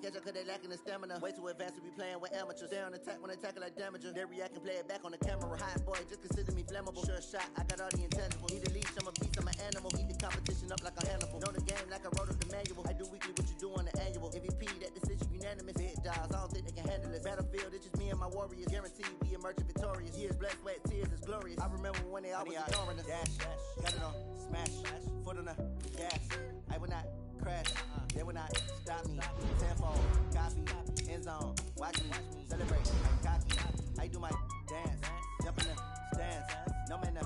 catch up cause they lacking the stamina. Way too advanced to be playing with amateurs. Stay on attack when they tackle like damager. They react and play it back on the camera. Hot boy, just consider me flammable. Sure shot, I got all the intangibles. Need a leash, I'm a beast, I'm an animal. Eat the competition up like a Hannibal. Know the game like I wrote up the manual. I do weekly what you do on the annual. MVP, that decision unanimous. Big dogs, I don't think they can handle it. Battlefield, it's just me and my warriors. Guaranteed we emerge victorious. Years, blood, sweat, tears, it's glorious. I remember when they always ignoring us. Dash, got it on, smash, foot on the gas. I will not crash, they will not stop me. Tenfold, copy, end zone, watch me, celebrate, I'm cocky. I do my dance, jump in the stands, no man, man.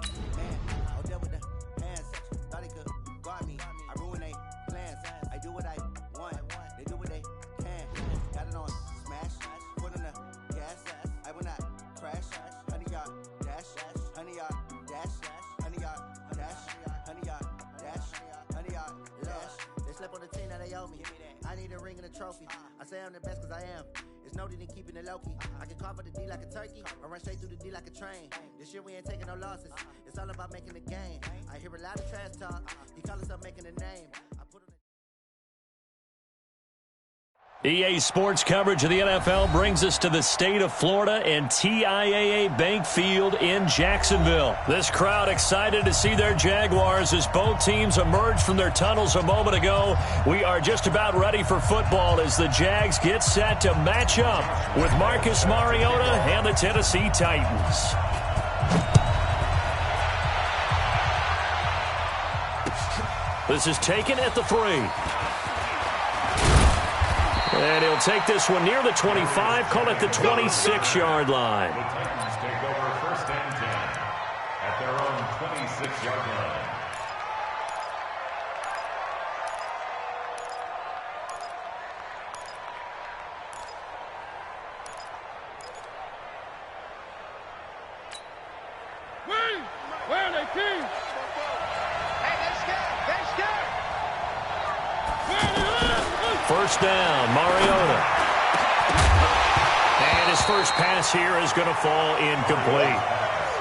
I'll deal with the hands, thought they could guard me. I ruin they plans, I do what I want, they do what they can. Got it on, smash, foot on the gas. I will not crash, 100-yard dash, 100-yard dash, 100-yard dash, 100-yard dash, 100-yard dash. They slept on the team that they owe me. I need a ring and a trophy. I say I'm the best cause I am. It's noted in keeping it low-key. I can carve up the D like a turkey or run straight through the D like a train. This year we ain't taking no losses. It's all about making the game. I hear a lot of trash talk. He call himself making a name. I put on EA Sports coverage of the NFL brings us to the state of Florida and TIAA Bank Field in Jacksonville. This crowd excited to see their Jaguars as both teams emerged from their tunnels a moment ago. We are just about ready for football as the Jags get set to match up with Marcus Mariota and the Tennessee Titans. This is taken at the 3. And he'll take this one near the 25, call it the 26-yard line. The Titans take over first and 10 at their own 26-yard line. Where are they, team? Hey, they're scared. They're scared. First down, Mariota. And his first pass here is going to fall incomplete.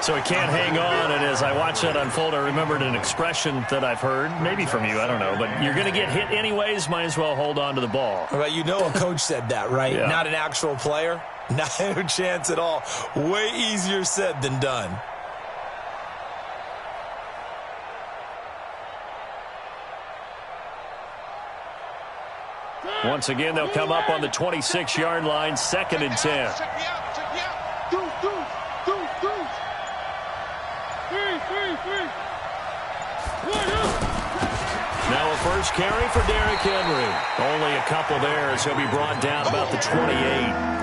So he can't hang on, and as I watch that unfold, I remembered an expression that I've heard, maybe from you, I don't know, but you're going to get hit anyways, might as well hold on to the ball. Well, you know a coach said that, right? Yeah. Not an actual player. Not a chance at all. Way easier said than done. Once again, they'll come up on the 26-yard line, 2nd and 10. Check me out. Check me out. Deuce. Three. Now a first carry for Derrick Henry. Only a couple there as he'll be brought down about the 28.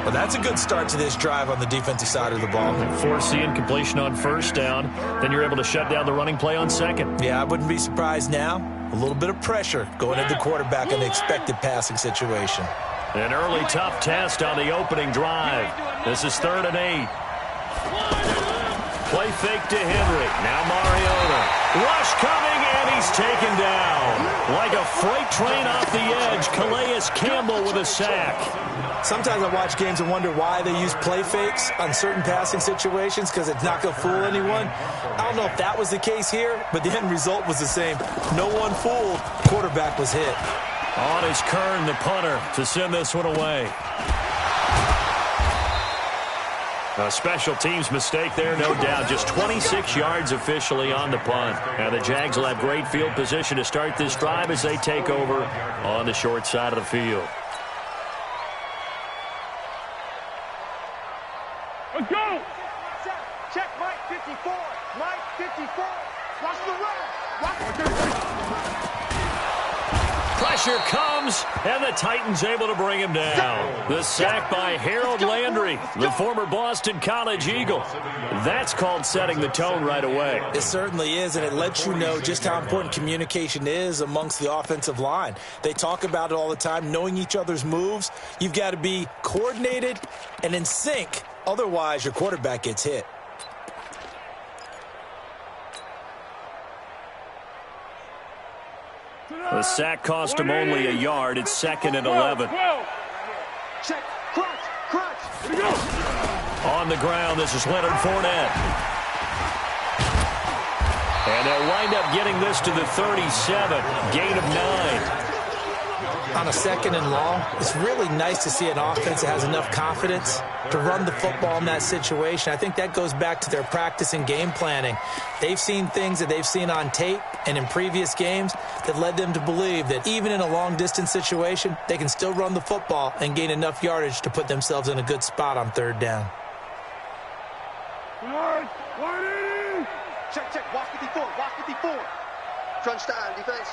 Well, that's a good start to this drive on the defensive side of the ball. Force the incompletion on first down. Then you're able to shut down the running play on second. Yeah, I wouldn't be surprised now. A little bit of pressure going at the quarterback in the expected passing situation. An early tough test on the opening drive. This is 3rd and 8. Play fake to Henry. Now Mariota. Rush coming, and he's taken down. Like a freight train off the edge, Calais Campbell with a sack. Sometimes I watch games and wonder why they use play fakes on certain passing situations because it's not going to fool anyone. I don't know if that was the case here, but the end result was the same. No one fooled. Quarterback was hit. On is Kern, the punter, to send this one away. A special teams mistake there, no doubt. Just 26 yards officially on the punt. Now the Jags will have great field position to start this drive as they take over on the short side of the field. Let's go. Check Mike 54. Mike 54. Watch the run. Pressure comes, and the Titans able to bring him down. The sack by Harold Landry, the former Boston College Eagle. That's called setting the tone right away. It certainly is, and it lets you know just how important communication is amongst the offensive line. They talk about it all the time, knowing each other's moves. You've got to be coordinated and in sync. Otherwise, your quarterback gets hit. The sack cost him only a yard. It's 2nd and 11. Check. Crunch. On the ground, this is Leonard Fournette. And they'll wind up getting this to the 37. Gain of 9. on a 2nd and long, it's really nice to see an offense that has enough confidence to run the football in that situation. I think that goes back to their practice and game planning. They've seen things that they've seen on tape and in previous games that led them to believe that even in a long-distance situation, they can still run the football and gain enough yardage to put themselves in a good spot on 3rd down. Check, check. Watch 54. Watch 54. Crunch time, defense.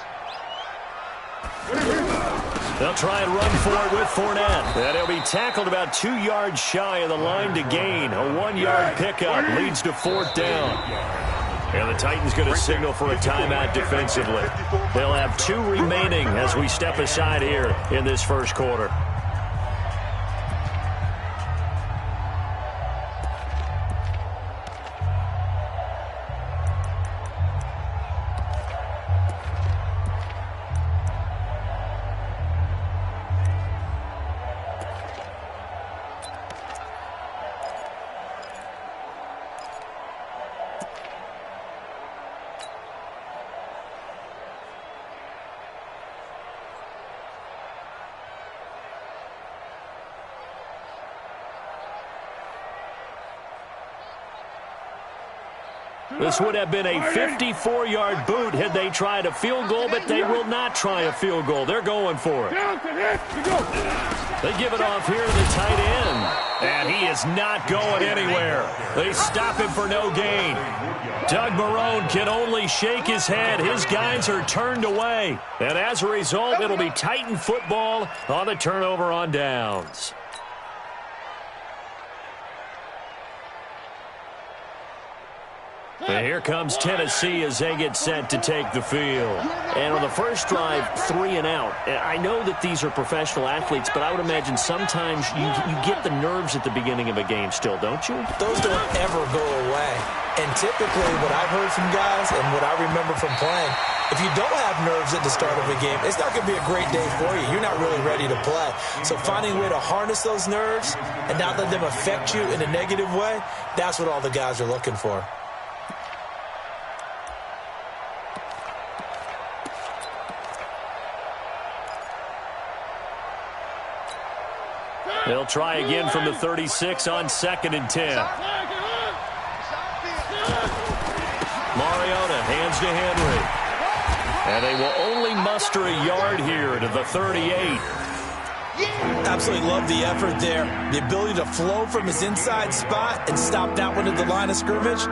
They'll try and run for it with Fournette. And he'll be tackled about 2 yards shy of the line to gain. A 1-yard pickup leads to 4th down. And the Titans going to signal for a timeout defensively. They'll have 2 remaining as we step aside here in this first quarter. This would have been a 54-yard boot had they tried a field goal, but they will not try a field goal. They're going for it. They give it off here to the tight end, and he is not going anywhere. They stop him for no gain. Doug Marrone can only shake his head. His guys are turned away, and as a result, it'll be Titan football on the turnover on downs. And here comes Tennessee as they get set to take the field. And on the first drive, 3 and out. I know that these are professional athletes, but I would imagine sometimes you get the nerves at the beginning of a game still, don't you? Those don't ever go away. And typically what I've heard from guys and what I remember from playing, if you don't have nerves at the start of a game, it's not going to be a great day for you. You're not really ready to play. So finding a way to harness those nerves and not let them affect you in a negative way, that's what all the guys are looking for. They'll try again from the 36 on 2nd and 10. Mariota hands to Henry. And they will only muster a yard here to the 38. Absolutely love the effort there. The ability to flow from his inside spot and stop that one at the line of scrimmage.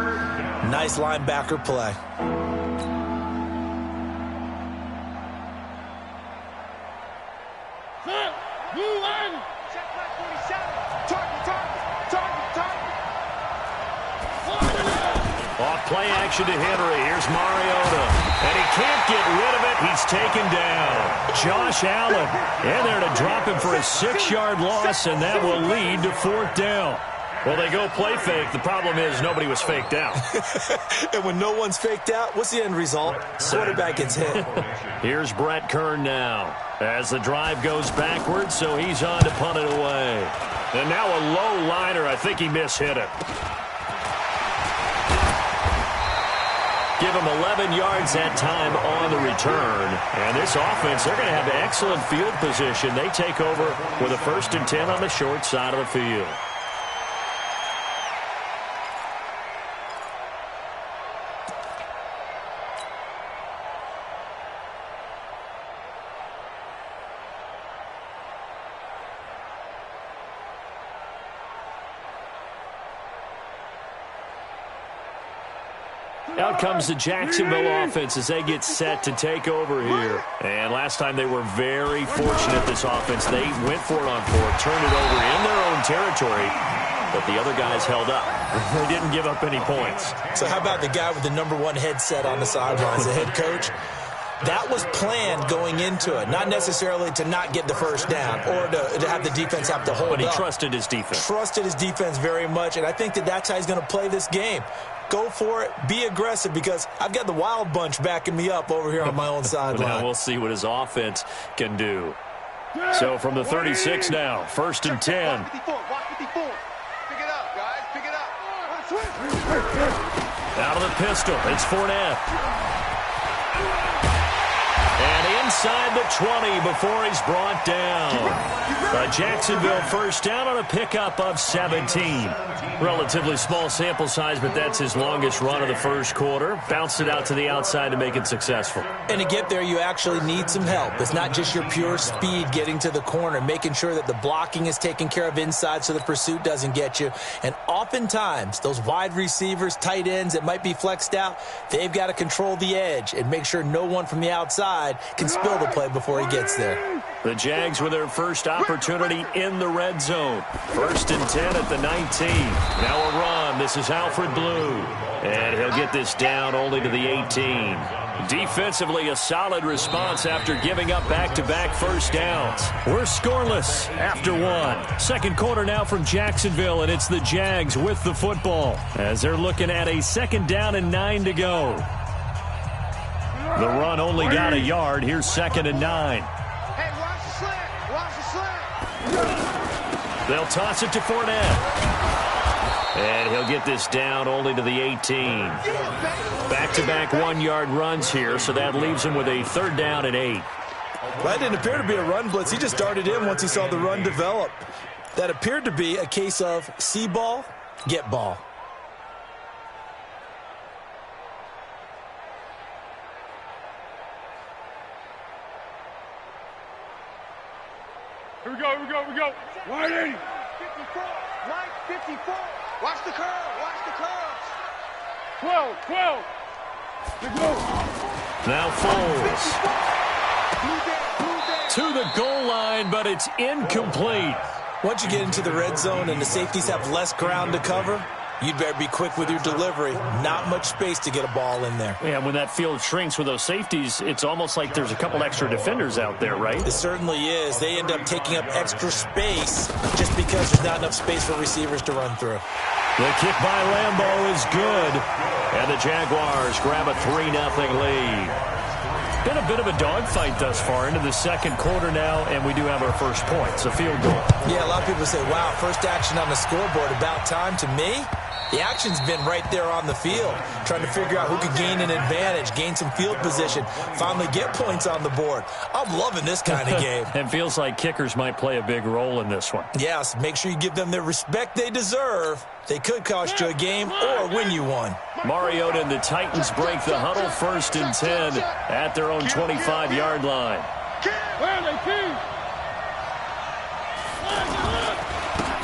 Nice linebacker play. Play action to Henry. Here's Mariota. And he can't get rid of it. He's taken down. Josh Allen in there to drop him for a 6-yard loss, and that will lead to 4th down. Well, they go play fake. The problem is nobody was faked out. And when no one's faked out, what's the end result? Quarterback gets hit. Here's Brett Kern now as the drive goes backwards, so he's on to punt it away. And now a low liner. I think he mishit it. Give him 11 yards that time on the return. And this offense, they're going to have excellent field position. They take over with a 1st and 10 on the short side of the field. Out comes the Jacksonville offense as they get set to take over here. And last time they were very fortunate, this offense. They went for it on 4th, turned it over in their own territory, but the other guys held up. They didn't give up any points. So how about the guy with the #1 headset on the sidelines, the head coach? That was planned going into it, not necessarily to not get the 1st down or to have the defense have to hold up. But he trusted his defense. Trusted his defense very much, and I think that's how he's going to play this game. Go for it. Be aggressive, because I've got the Wild Bunch backing me up over here on my own sideline. Now we'll see what his offense can do. So from the 36 now, 1st and 10. Watch 54. Pick it up, guys. Pick it up. Out of the pistol, it's Fournette. And inside the 20 before he's brought down. A Jacksonville first down on a pickup of 17. Relatively small sample size, but that's his longest run of the first quarter. Bounced it out to the outside to make it successful. And to get there, you actually need some help. It's not just your pure speed getting to the corner, making sure that the blocking is taken care of inside so the pursuit doesn't get you. And oftentimes, those wide receivers, tight ends that might be flexed out, they've got to control the edge and make sure no one from the outside can spill the play before he gets there. The Jags with their first opportunity in the red zone. 1st and 10 at the 19. Now a run. This is Alfred Blue. And he'll get this down only to the 18. Defensively, a solid response after giving up back-to-back first downs. We're scoreless after one. Second quarter now from Jacksonville, and it's the Jags with the football as they're looking at a 2nd down and 9 to go. The run only got a yard. Here's 2nd and 9. They'll toss it to Fournette. And he'll get this down only to the 18. Back-to-back 1-yard runs here, so that leaves him with a 3rd down and 8. That didn't appear to be a run blitz. He just started in once he saw the run develop. That appeared to be a case of see ball, get ball. Here we go, here we go, here we go. 180. 54, Mike, 54. Watch the curve, watch the curves. 12, 12. Let's go. Now Foles. To the goal line, but it's incomplete. Once you get into the red zone and the safeties have less ground to cover, you'd better be quick with your delivery. Not much space to get a ball in there. Yeah, when that field shrinks with those safeties, it's almost like there's a couple extra defenders out there, right? It certainly is. They end up taking up extra space just because there's not enough space for receivers to run through. The kick by Lambeau is good. And the Jaguars grab a 3-0 lead. Been a bit of a dogfight thus far into the second quarter now, and we do have our first points, a field goal. Yeah, a lot of people say, wow, first action on the scoreboard, about time. To me, the action's been right there on the field, trying to figure out who could gain an advantage, gain some field position, finally get points on the board. I'm loving this kind of game. It feels like kickers might play a big role in this one. Yes, make sure you give them the respect they deserve. They could cost you a game or win you one. Mariota and the Titans break the huddle, 1st and 10 at their own 25-yard line. Where are they, team?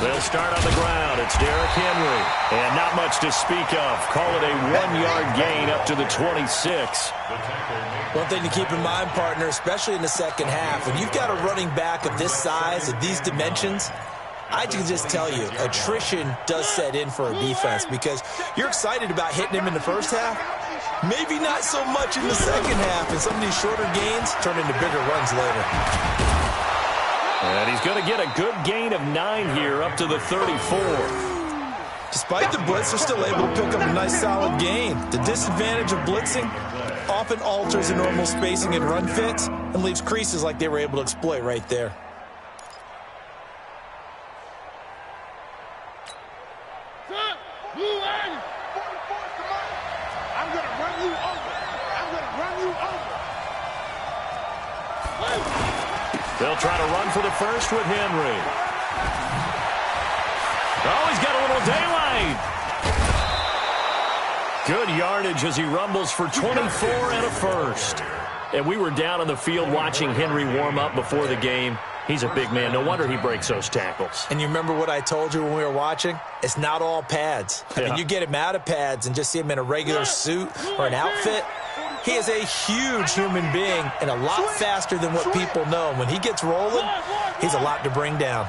They'll start on the ground. It's Derrick Henry. And not much to speak of. Call it a 1-yard gain up to the 26. One thing to keep in mind, partner, especially in the second half, when you've got a running back of this size, of these dimensions, I can just tell you, attrition does set in for a defense because you're excited about hitting him in the first half. Maybe not so much in the second half, and some of these shorter gains turn into bigger runs later. And he's going to get a good gain of 9 here up to the 34. Despite the blitz, they're still able to pick up a nice solid gain. The disadvantage of blitzing often alters the normal spacing and run fits and leaves creases like they were able to exploit right there. They'll try to run for the first with Henry. Oh, he's got a little daylight. Good yardage as he rumbles for 24 and a first. And we were down on the field watching Henry warm up before the game. He's a big man. No wonder he breaks those tackles. And you remember what I told you when we were watching? It's not all pads. I mean, you get him out of pads and just see him in a regular suit or an outfit. He is a huge human being and a lot faster than what people know. When he gets rolling, he's a lot to bring down.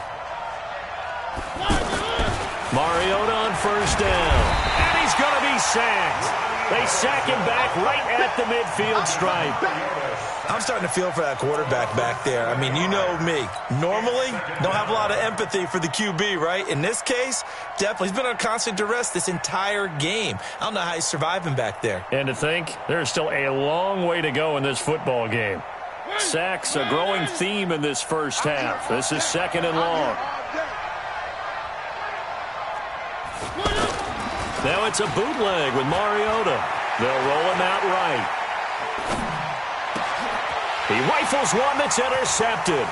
Mariota on first down. And he's going to be sacked. They sack him back right at the midfield stripe. I'm starting to feel for that quarterback back there. I mean, you know me. Normally, don't have a lot of empathy for the QB, right? In this case, definitely. He's been on constant duress this entire game. I don't know how he's surviving back there. And to think, there's still a long way to go in this football game. Sacks, a growing theme in this first half. This is 2nd and long. Now it's a bootleg with Mariota. They'll roll him out right. He rifles one that's intercepted.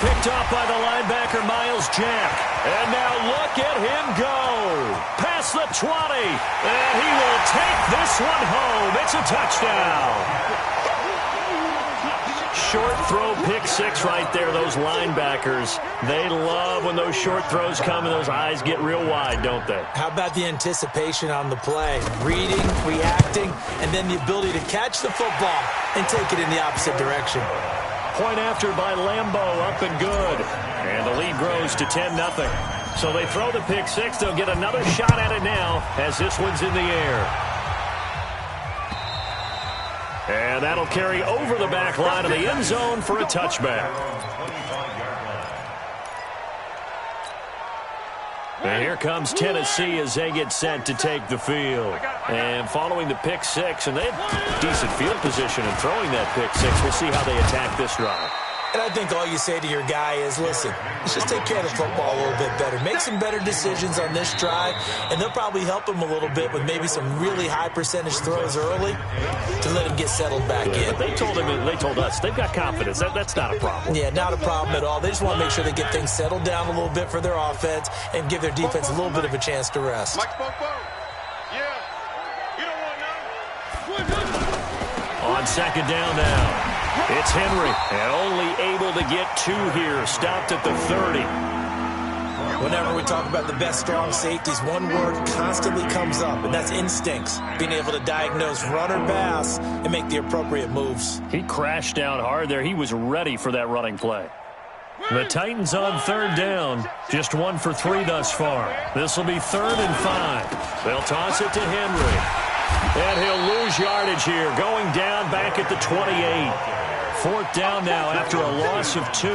Picked off by the linebacker, Miles Jack. And now look at him go. Past the 20. And he will take this one home. It's a touchdown. Short throw, pick six right there. Those linebackers, they love when those short throws come and those eyes get real wide, don't they? How about the anticipation on the play? Reading, reacting, and then the ability to catch the football and take it in the opposite direction. Point after by Lambo, up and good. And the lead grows to 10-0. So they throw the pick six. They'll get another shot at it now as this one's in the air. And that'll carry over the back line of the end zone for a touchback. And here comes Tennessee as they get set to take the field. And following the pick six, and they have decent field position in throwing that pick six. We'll see how they attack this drive. And I think all you say to your guy is, listen, let's just take care of the football a little bit better. Make some better decisions on this drive, and they'll probably help him a little bit with maybe some really high percentage throws early to let him get settled back in. They told us, they've got confidence. That's not a problem. Yeah, not a problem at all. They just want to make sure they get things settled down a little bit for their offense and give their defense a little bit of a chance to rest. Yeah. You don't want none. On second down now. It's Henry, and only able to get two here. Stopped at the 30. Whenever we talk about the best strong safeties, one word constantly comes up, and that's instincts. Being able to diagnose run or pass and make the appropriate moves. He crashed down hard there. He was ready for that running play. The Titans on third down. Just 1 for 3 thus far. This will be 3rd and 5. They'll toss it to Henry. And he'll lose yardage here, going down back at the 28. 4th down now after a loss of 2.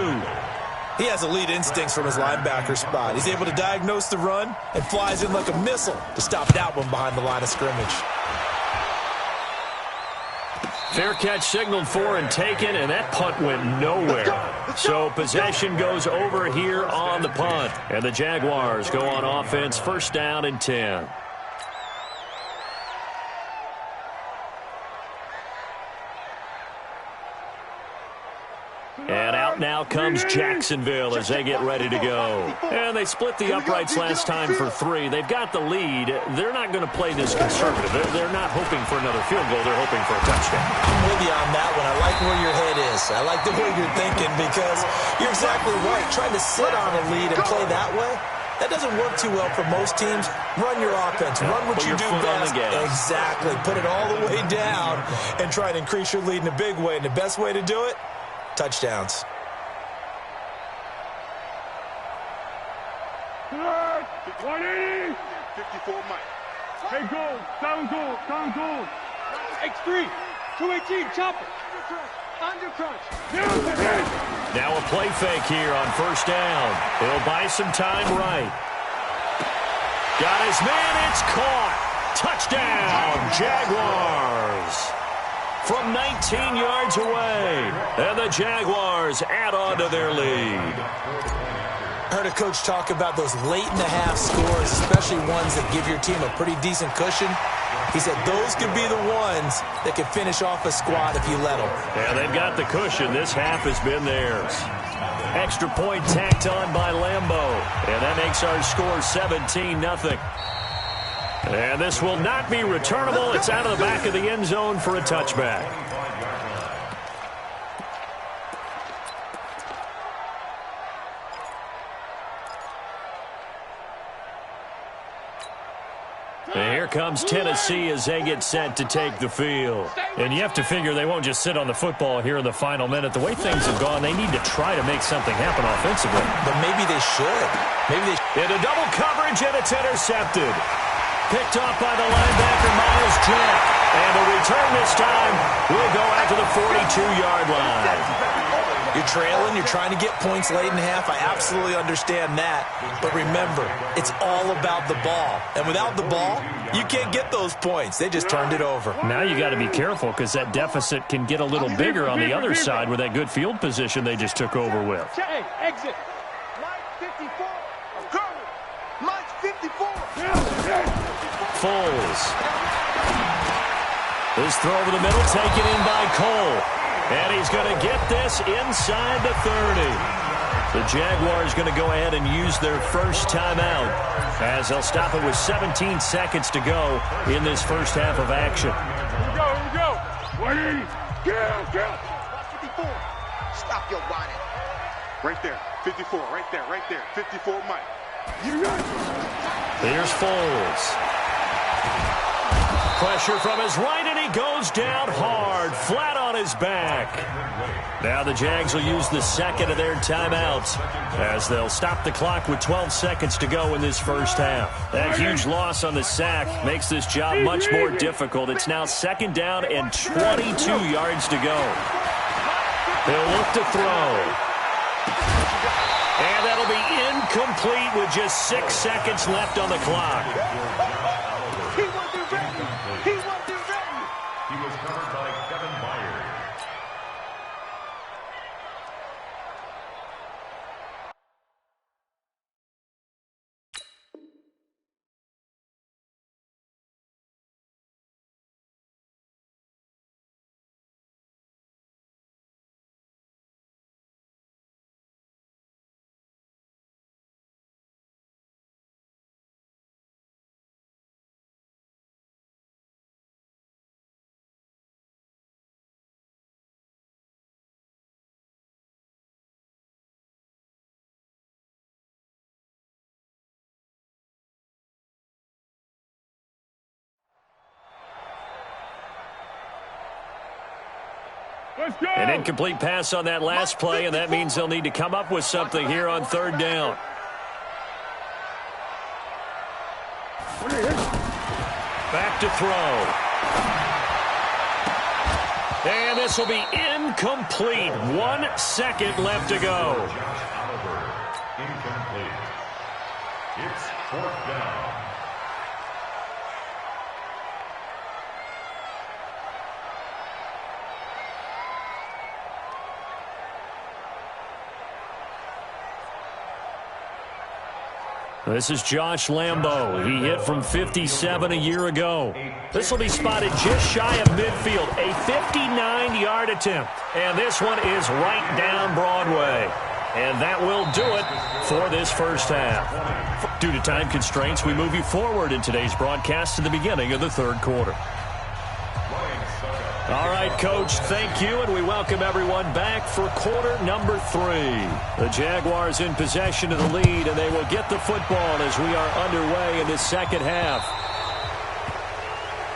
He has elite instincts from his linebacker spot. He's able to diagnose the run and flies in like a missile to stop that one behind the line of scrimmage. Fair catch signaled for and taken, and that punt went nowhere. So possession goes over here on the punt. And the Jaguars go on offense, 1st down and 10. And out now comes Jacksonville as they get ready to go. And they split the uprights last time for 3. They've got the lead. They're not going to play this conservative. They're not hoping for another field goal. They're hoping for a touchdown. I'm with you on that one. I like where your head is. I like the way you're thinking because you're exactly right. Trying to sit on a lead and play that way, that doesn't work too well for most teams. Run your offense. Run what you do best. Exactly. Put it all the way down and try to increase your lead in a big way. And the best way to do it, touchdowns. 180. 54 Mike. Hey, goal. Down goal. Down goal. X3. 218. Chopper. Under crunch. Now a play fake here on 1st down. He'll buy some time right. Got his man. It's caught. Touchdown, Jaguars. From 19 yards away. And the Jaguars add on to their lead. I heard a coach talk about those late-in-the-half scores, especially ones that give your team a pretty decent cushion. He said those could be the ones that can finish off a squad if you let them. Yeah, they've got the cushion. This half has been theirs. Extra point tacked on by Lambo. And that makes our score 17-0. And this will not be returnable. It's out of the back of the end zone for a touchback. And here comes Tennessee as they get set to take the field. And you have to figure they won't just sit on the football here in the final minute. The way things have gone, they need to try to make something happen offensively. But maybe they should. Into double coverage, and it's intercepted. Picked off by the linebacker, Miles Jack. And the return this time will go out to the 42-yard line. You're trailing, you're trying to get points late in half. I absolutely understand that. But remember, it's all about the ball. And without the ball, you can't get those points. They just turned it over. Now you got to be careful because that deficit can get a little bigger on the other side with that good field position they just took over with. Hey, exit. Mike 54. I'm coming. Mike 54. Foles. This throw over the middle taken in by Cole. And he's going to get this inside the 30. The Jaguars going to go ahead and use their first timeout as they'll stop it with 17 seconds to go in this first half of action. Here we go. 180. Get out. 54. Stop your whining. Right there. 54. Right there. 54, Mike. You got it. Here's Foles. Pressure from his right, and he goes down hard, flat on his back. Now the Jags will use the second of their timeouts as they'll stop the clock with 12 seconds to go in this first half. That huge loss on the sack makes this job much more difficult. It's now second down and 22 yards to go. He'll look to throw. And that'll be incomplete with just 6 seconds left on the clock. He was covered by Kevin Byers. Let's go. An incomplete pass on that last play, and that means they'll need to come up with something here on third down. Back to throw. And this will be incomplete. 1 second left to go. Incomplete. It's fourth down. This is Josh Lambo. He hit from 57 a year ago. This will be spotted just shy of midfield. A 59-yard attempt. And this one is right down Broadway. And that will do it for this first half. Due to time constraints, we move you forward in today's broadcast to the beginning of the third quarter. All right, Coach, thank you, and we welcome everyone back for quarter number 3. The Jaguars in possession of the lead, and they will get the football as we are underway in this second half.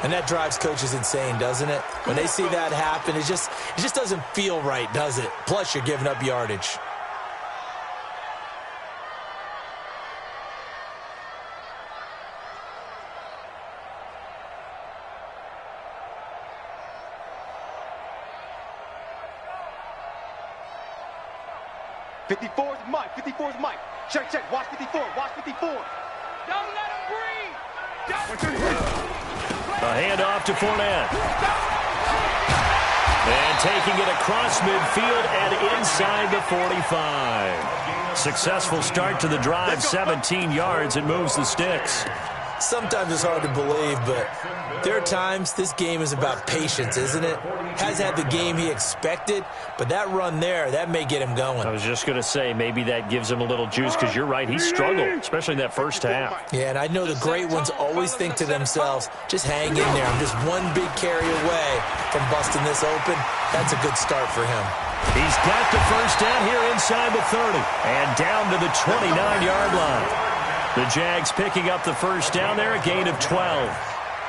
And that drives coaches insane, doesn't it? When they see that happen, it just doesn't feel right, does it? Plus, you're giving up yardage. Mike. 54 is Mike. Check. Watch 54. Watch 54. Don't let him breathe. A handoff to Fournette. And taking it across midfield and inside the 45. Successful start to the drive, 17 yards, and moves the sticks. Sometimes it's hard to believe, but there are times this game is about patience, isn't it? Has had the game he expected, but that run there, that may get him going. I was just going to say, maybe that gives him a little juice, because you're right, he struggled, especially in that first half. Yeah, and I know the great ones always think to themselves, just hang in there. I'm just one big carry away from busting this open. That's a good start for him. He's got the first down here inside the 30 and down to the 29-yard line. The Jags picking up the first down there, a gain of 12.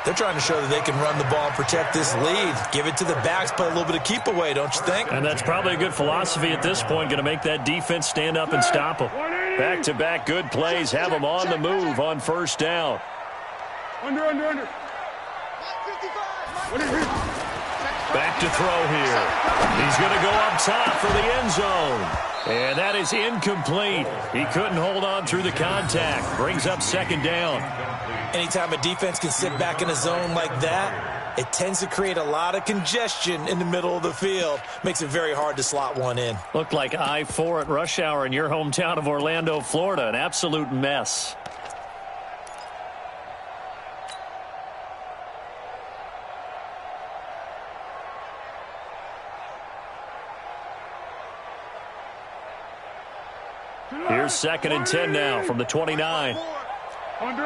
They're trying to show that they can run the ball and protect this lead. Give it to the backs, play a little bit of keep away, don't you think? And that's probably a good philosophy at this point, going to make that defense stand up and stop them. Back-to-back good plays, have them on the move on first down. Under. Back to throw here. He's going to go up top for the end zone. And that is incomplete. He couldn't hold on through the contact. Brings up second down. Anytime a defense can sit back in a zone like that, it tends to create a lot of congestion in the middle of the field. Makes it very hard to slot one in. Looked like I-4 at rush hour in your hometown of Orlando, Florida. An absolute mess. Bears 2nd and 10 now from the 29. Under.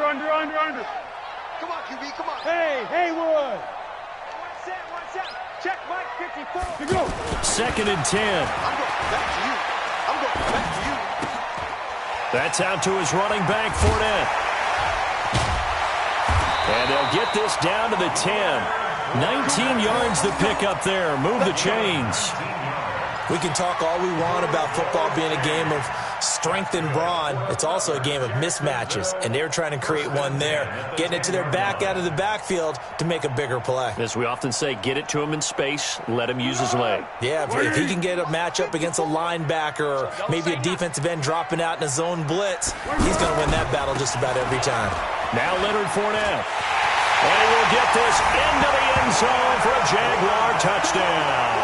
Come on, QB, come on. Hey, Haywood. One set. Check, Mike, 54. You go. 2nd and 10. I'm going back to you. That's out to his running back, Fournette. And they'll get this down to the 10. 19 yards to pick up there. Move the chains. We can talk all we want about football being a game of strength and brawn. It's also a game of mismatches, and they're trying to create one there, getting it to their back out of the backfield to make a bigger play. As we often say, get it to him in space, let him use his leg. Yeah, if he can get a matchup against a linebacker or maybe a defensive end dropping out in a zone blitz, he's going to win that battle just about every time. Now Leonard Fournette. And he will get this into the end zone for a Jaguar touchdown.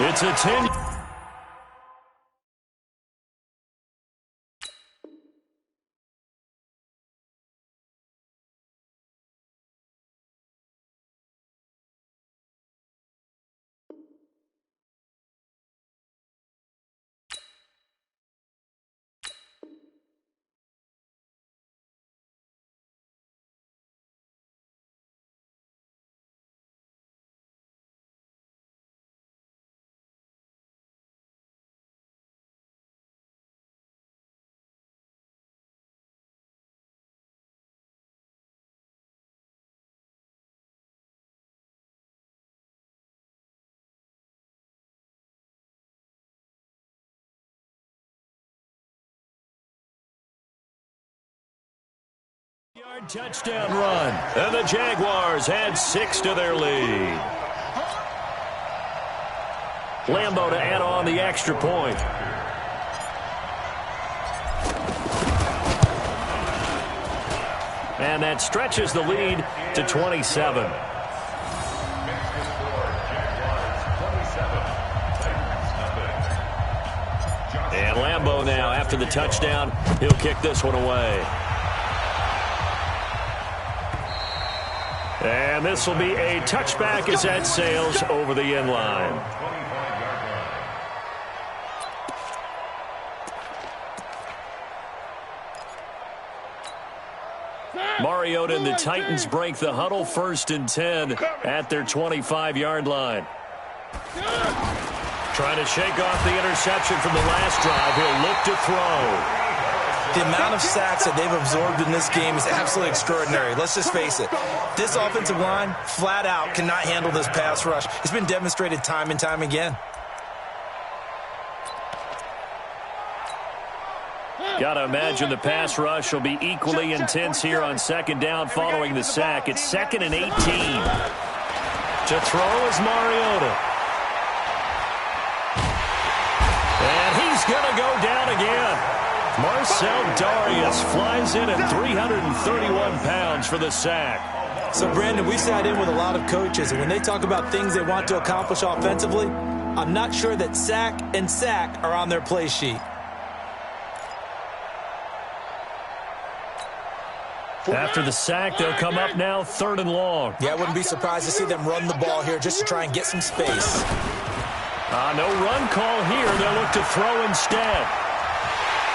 It's a 10. Touchdown run, and the Jaguars add 6 to their lead. Lambeau to add on the extra point. And that stretches the lead to 27. And Lambeau now, after the touchdown, he'll kick this one away. And this will be a touchback as that sails over the end line. Mariota and the Titans break the huddle, 1st and 10 at their 25-yard line. Trying to shake off the interception from the last drive. He'll look to throw. The amount of sacks that they've absorbed in this game is absolutely extraordinary. Let's just face it. This offensive line, flat out, cannot handle this pass rush. It's been demonstrated time and time again. Got to imagine the pass rush will be equally intense here on 2nd down following the sack. It's 2nd and 18. To throw is Mariota. And he's going to go down again. Marcel Darius flies in at 331 pounds for the sack. So, Brandon, we've sat in with a lot of coaches, and when they talk about things they want to accomplish offensively, I'm not sure that sack and sack are on their play sheet. After the sack, they'll come up now 3rd and long. Yeah, I wouldn't be surprised to see them run the ball here just to try and get some space. No run call here. They'll look to throw instead.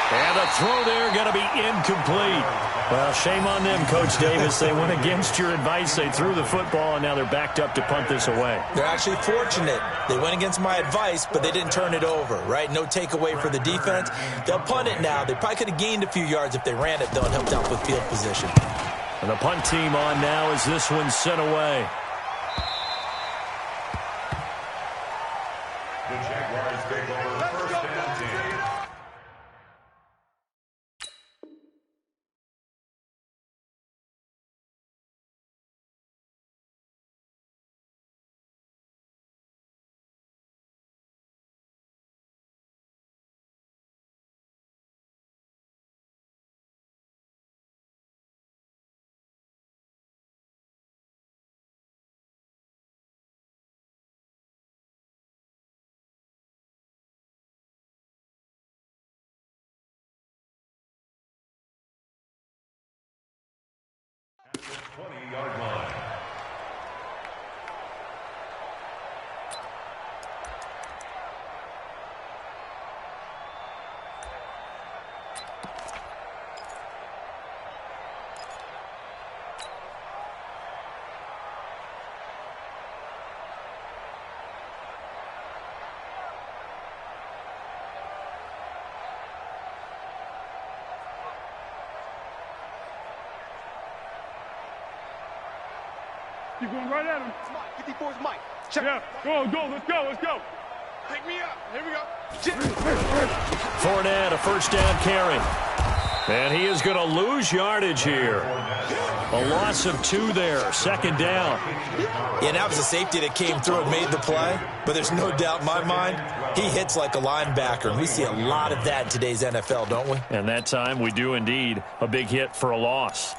And the throw there going to be incomplete. Well, shame on them, Coach Davis. They went against your advice. They threw the football, and now they're backed up to punt this away. They're actually fortunate. They went against my advice, but they didn't turn it over, right? No takeaway for the defense. They'll punt it now. They probably could have gained a few yards if they ran it, though, and helped out with field position. And the punt team on now as this one's sent away. The Jaguars take over 1st and 10. At the 20-yard line. Keep going right at him. It's Mike. 54 is Mike. Check. Yeah, let's go. Pick me up. Here we go. Fournette, a first down carry. And he is going to lose yardage here. A loss of 2 there, second down. Yeah, that was a safety that came through and made the play. But there's no doubt in my mind, he hits like a linebacker. And we see a lot of that in today's NFL, don't we? And that time we do indeed. A big hit for a loss.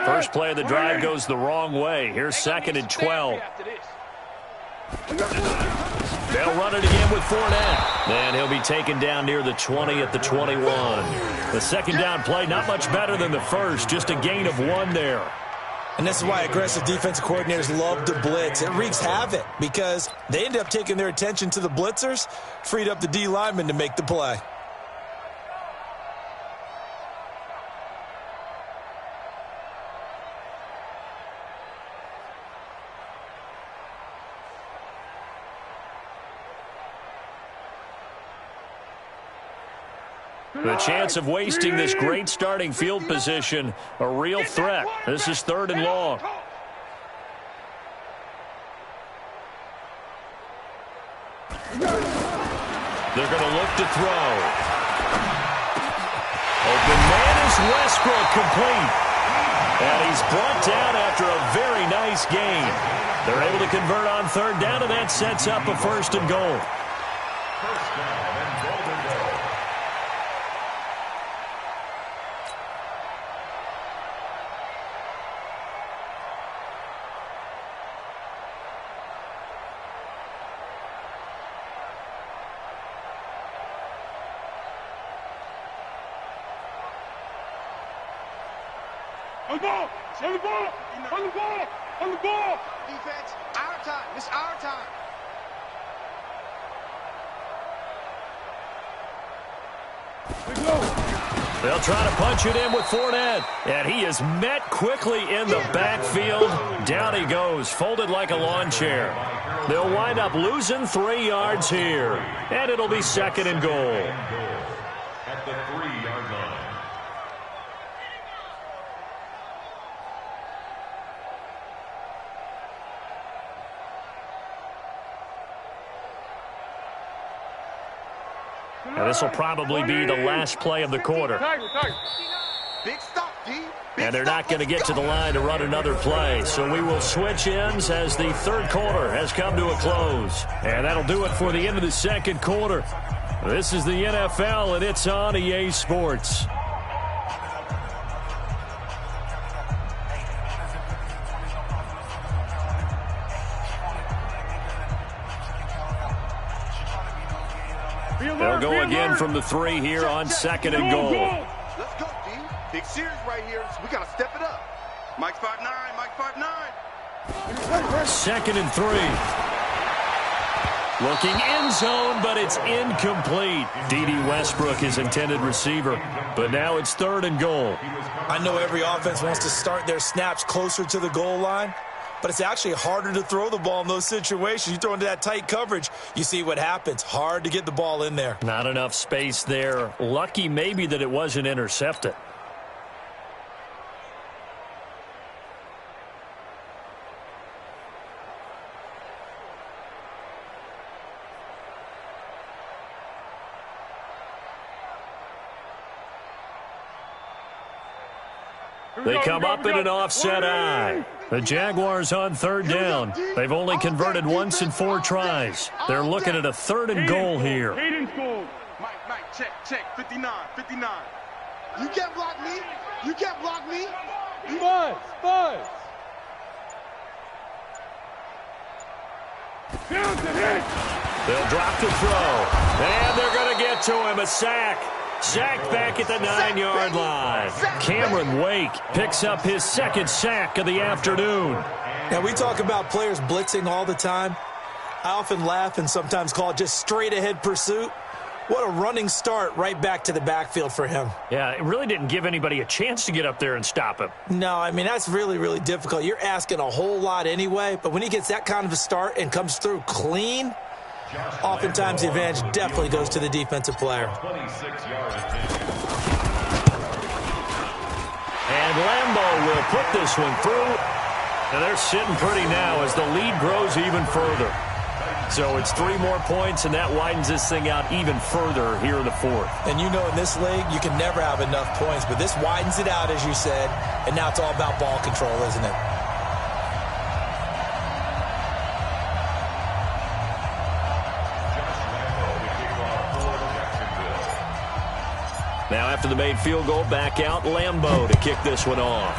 First play of the drive goes the wrong way. Here's 2nd and 12. They'll run it again with Fournette. And he'll be taken down near the 20 at the 21. The second down play, not much better than the first. Just a gain of 1 there. And this is why aggressive defensive coordinators love to blitz. It wreaks havoc because they end up taking their attention to the blitzers, freed up the D lineman to make the play. The chance of wasting this great starting field position, a real threat. This is 3rd and long. They're going to look to throw. Open man is Westbrook, complete. And he's brought down after a very nice gain. They're able to convert on 3rd down, and that sets up a 1st and goal. First down and Golden Goal. On the ball! Defense, our time. It's our time. They'll try to punch it in with Fournette. And he is met quickly in the backfield. Down he goes, folded like a lawn chair. They'll wind up losing 3 yards here. And it'll be 2nd and goal. At the 3-yard line. And this will probably be the last play of the quarter. Big stop, D. And they're not going to get to the line to run another play. So we will switch ends as the 3rd quarter has come to a close. And that'll do it for the end of the 2nd quarter. This is the NFL, and it's on EA Sports. They'll go again from the 3 here on 2nd and goal. Let's go, D. Big series right here. So we got to step it up. Mike's 5'9", Mike 5'9". 2nd and 3. Looking end zone, but it's incomplete. D.D. Westbrook is intended receiver, but now it's 3rd and goal. I know every offense wants to start their snaps closer to the goal line, but it's actually harder to throw the ball in those situations. You throw into that tight coverage, you see what happens. Hard to get the ball in there. Not enough space there. Lucky maybe that it wasn't intercepted. They come up in an offset eye. The Jaguars on 3rd down. They've only converted once in 4 tries. They're looking at a 3rd and goal here. Mike, check, 59. You can't block me. Buzz. They'll drop the throw. And they're going to get to him. A sack. Sacked back at the 9-yard line. Cameron Wake picks up his 2nd sack of the afternoon. Now, we talk about players blitzing all the time. I often laugh and sometimes call it just straight-ahead pursuit. What a running start right back to the backfield for him. Yeah, it really didn't give anybody a chance to get up there and stop him. No, I mean, that's really, really difficult. You're asking a whole lot anyway, but when he gets that kind of a start and comes through clean, oftentimes the advantage definitely goes to the defensive player. 26-yard attempt. And Lambeau will put this one through. And they're sitting pretty now as the lead grows even further. So it's 3 more points, and that widens this thing out even further here in the fourth. And you know in this league, you can never have enough points, but this widens it out, as you said, and now it's all about ball control, isn't it? Now after the made field goal, back out Lambeau to kick this one off.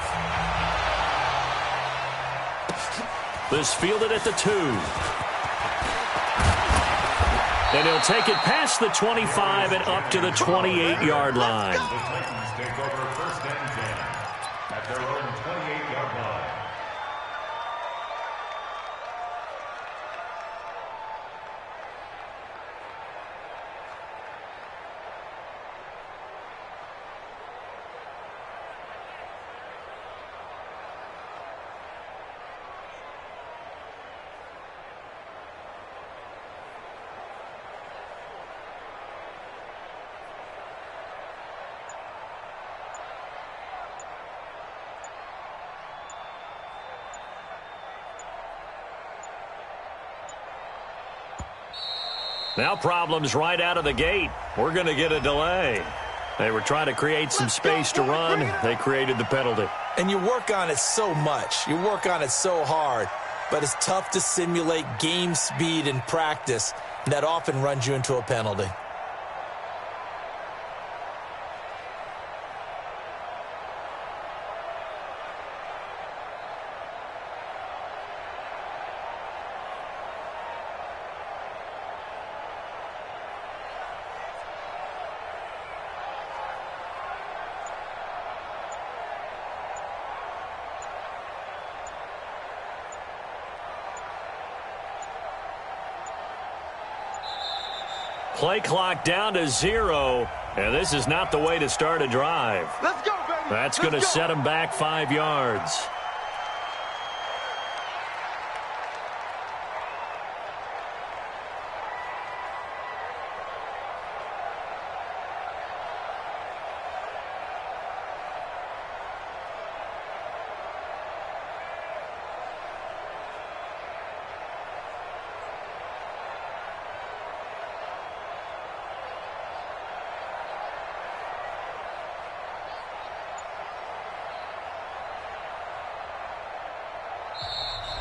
This fielded at the 2. And he'll take it past the 25 and up to the 28-yard line. The Titans take over first and 10 at their own 28-yard line. Now problems right out of the gate. We're going to get a delay. They were trying to create some space to run. They created the penalty. And you work on it so much. You work on it so hard. But it's tough to simulate game speed in practice. And that often runs you into a penalty. Play clock down to 0, and this is not the way to start a drive. Let's go, baby. That's going to set them back 5 yards.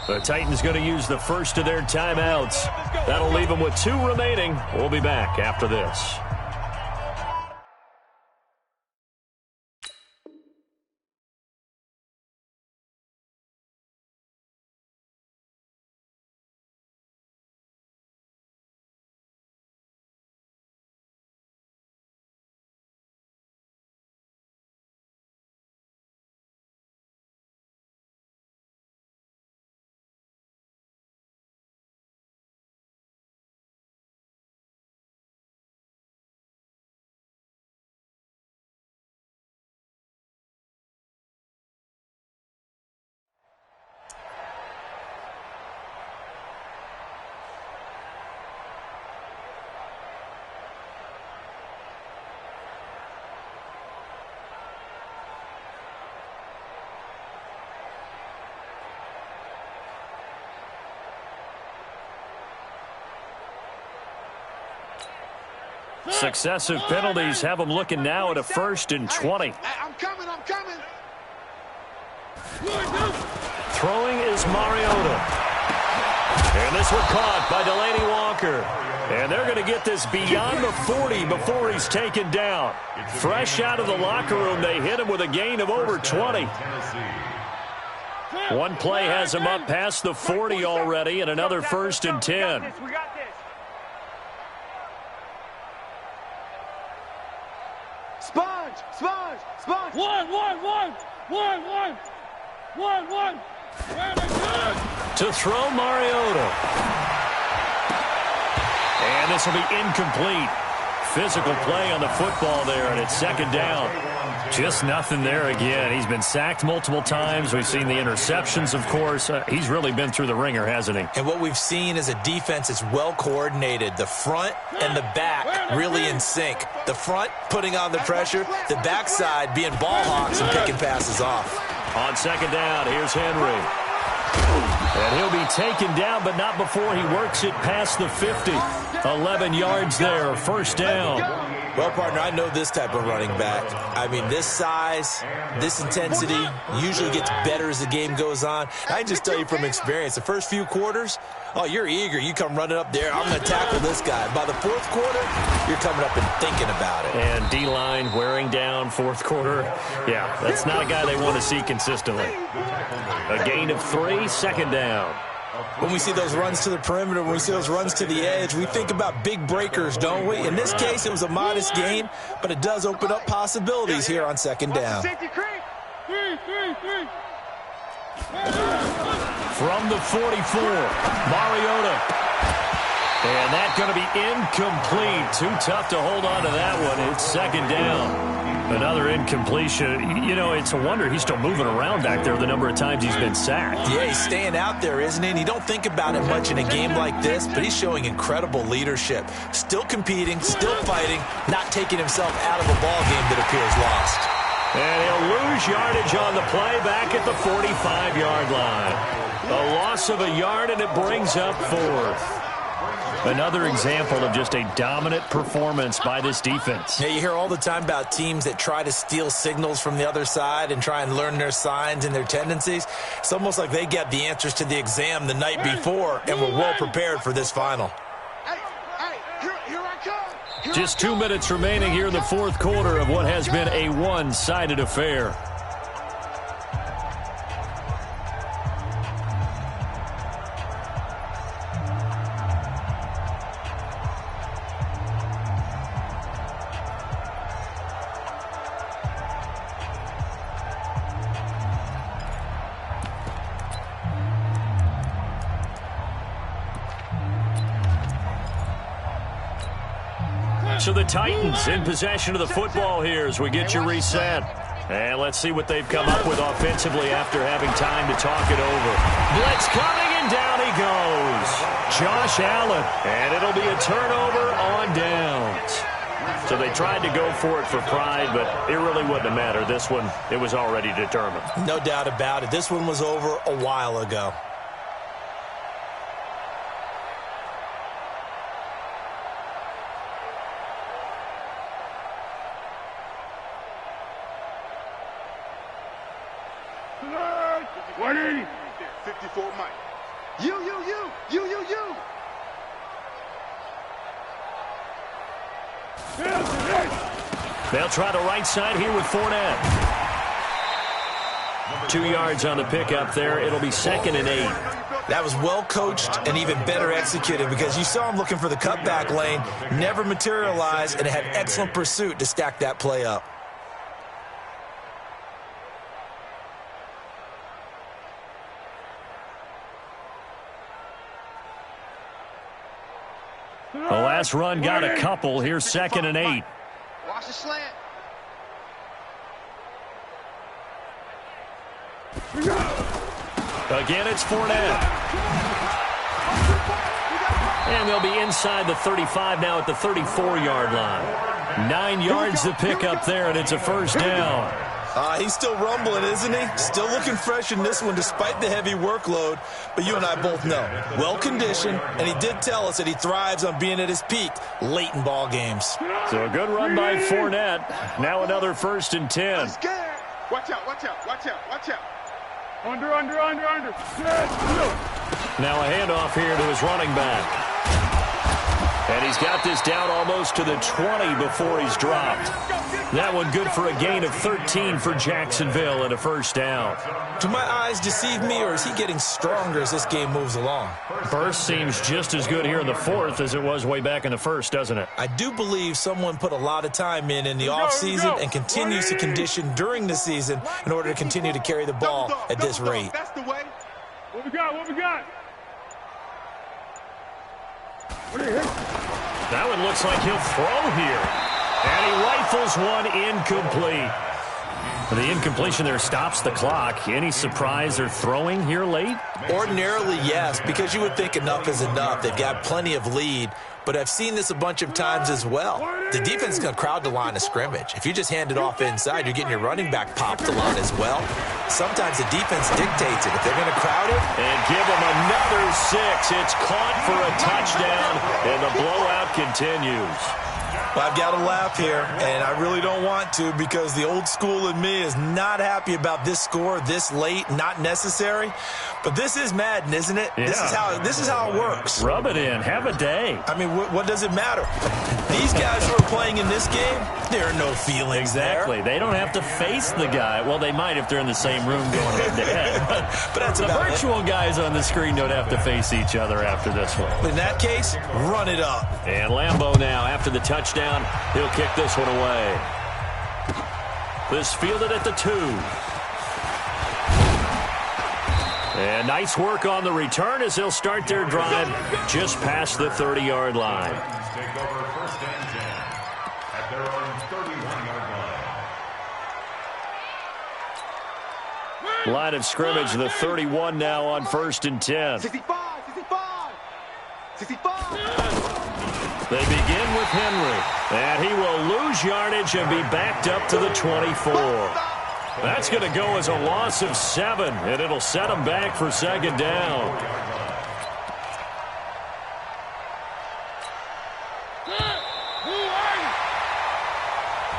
The Titans going to use the first of their timeouts. That'll leave them with 2 remaining. We'll be back after this. Successive penalties have them looking now at a 1st and 20. I'm coming. Throwing is Mariota. And this one caught by Delaney Walker. And they're going to get this beyond the 40 before he's taken down. Fresh out of the locker room, they hit him with a gain of over 20. One play has him up past the 40 already, and another 1st and 10. We got this. Sponge. One. To throw Mariota. And this will be incomplete. physical play on the football there, and it's second down. Just nothing there again. He's been sacked multiple times. We've seen the interceptions, of course. He's really been through the ringer, hasn't he? And what we've seen is a defense that's well coordinated. The front and the back really in sync. The front putting on the pressure, the backside being ball hawks and picking passes off. On second down, here's Henry. And he'll be taken down, but not before he works it past the 50. 11 yards there, first down. Well, partner, I know this type of running back. I mean, this size, this intensity usually gets better as the game goes on. I just tell you from experience, the first few quarters, oh, you're eager. You come running up there, I'm going to tackle this guy. By the fourth quarter, you're coming up and thinking about it. And D-line wearing down fourth quarter. Yeah, that's not a guy they want to see consistently. A gain of 3, second down. When we see those runs to the perimeter, when we see those runs to the edge, we think about big breakers, don't we? In this case, it was a modest gain, but it does open up possibilities here on second down. From the 44, Mariota. And that's going to be incomplete. Too tough to hold on to that one. It's second down. Another incompletion. You know, it's a wonder he's still moving around back there the number of times he's been sacked. Yeah, he's staying out there, isn't he? And you don't think about it much in a game like this, but he's showing incredible leadership. Still competing, still fighting, not taking himself out of a ball game that appears lost. And he'll lose yardage on the play back at the 45-yard line. A loss of a yard, and it brings up fourth. Another example of just a dominant performance by this defense. Yeah, you hear all the time about teams that try to steal signals from the other side and try and learn their signs and their tendencies. It's almost like they get the answers to the exam the night before and were well prepared for this final. Just 2 minutes remaining here in the fourth quarter of what has been a one-sided affair. So the Titans in possession of the football here as we get you reset. And let's see what they've come up with offensively after having time to talk it over. Blitz coming, and down he goes. Josh Allen. And it'll be a turnover on downs. So they tried to go for it for pride, but it really wouldn't have mattered. This one, it was already determined. No doubt about it. This one was over a while ago. They'll try the right side here with Fournette. 2 yards on the pickup there. It'll be 2nd and 8. That was well coached and even better executed because you saw him looking for the cutback lane, never materialized, and had excellent pursuit to stack that play up. The last run got a couple. Here's 2nd and 8. Watch the slant. Again, it's Fournette. And they'll be inside the 35 now at the 34-yard line. 9 yards to pick up there, and it's a first down. He's still rumbling, isn't he? Still looking fresh in this one despite the heavy workload. But you and I both know, well-conditioned, and he did tell us that he thrives on being at his peak late in ball games. So a good run by Fournette. Now another 1st and 10. Watch out, watch out, watch out, watch out. Under. Now a handoff here to his running back. And he's got this down almost to the 20 before he's dropped. That one good for a gain of 13 for Jacksonville and a first down. Do my eyes deceive me, or is he getting stronger as this game moves along? Burst seems just as good here in the fourth as it was way back in the first, doesn't it? I do believe someone put a lot of time in the offseason and continues to condition during the season in order to continue to carry the ball at this rate. That's the way. What we got? That one looks like he'll throw here. And he rifles one incomplete. The incompletion there stops the clock. Any surprise they're throwing here late? Ordinarily, yes, because you would think enough is enough. They've got plenty of lead, but I've seen this a bunch of times as well. The defense is going to crowd the line of scrimmage. If you just hand it off inside, you're getting your running back popped a lot as well. Sometimes the defense dictates it. If they're going to crowd it. And give them another 6. It's caught for a touchdown, and the blowout continues. Well, I've got to laugh here, and I really don't want to because the old school in me is not happy about this score this late, not necessary. But this is Madden, isn't it? Yeah. This is how it works. Rub it in. Have a day. I mean, what does it matter? These guys who are playing in this game, there are no feelings Exactly. there. They don't have to face the guy. Well, they might if they're in the same room going head-to-head. But that's the about virtual guys on the screen don't have to face each other after this one. But in that case, run it up. And Lambeau now, after the touchdown, he'll kick this one away. This fielded at the 2. And nice work on the return as they'll start their drive just past the 30-yard line. Take over first and 10 at their own 31-yard line. Line of scrimmage, the 31 now on first and 10. 65, 65, 65. They begin with Henry, and he will lose yardage and be backed up to the 24. That's going to go as a loss of 7, and it'll set them back for second down.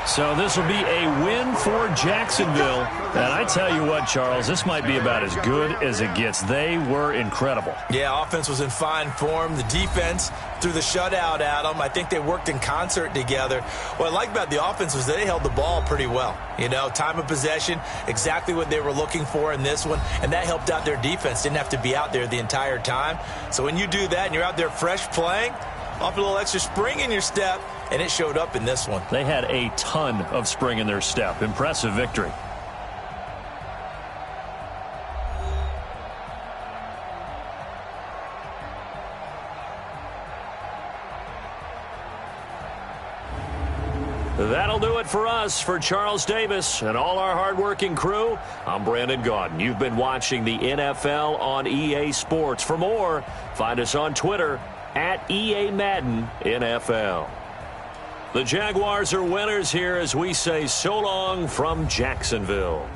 So this will be a win for Jacksonville. And I tell you what, Charles, this might be about as good as it gets. They were incredible. Yeah, offense was in fine form. The defense threw the shutout at them. I think they worked in concert together. What I like about the offense was they held the ball pretty well. You know, time of possession, exactly what they were looking for in this one, and that helped out their defense. Didn't have to be out there the entire time. So when you do that and you're out there fresh playing, off a little extra spring in your step, and it showed up in this one. They had a ton of spring in their step. Impressive victory. That'll do it for us. For Charles Davis and all our hardworking crew, I'm Brandon Gaudin. You've been watching the NFL on EA Sports. For more, find us on Twitter at EA Madden NFL. The Jaguars are winners here as we say so long from Jacksonville.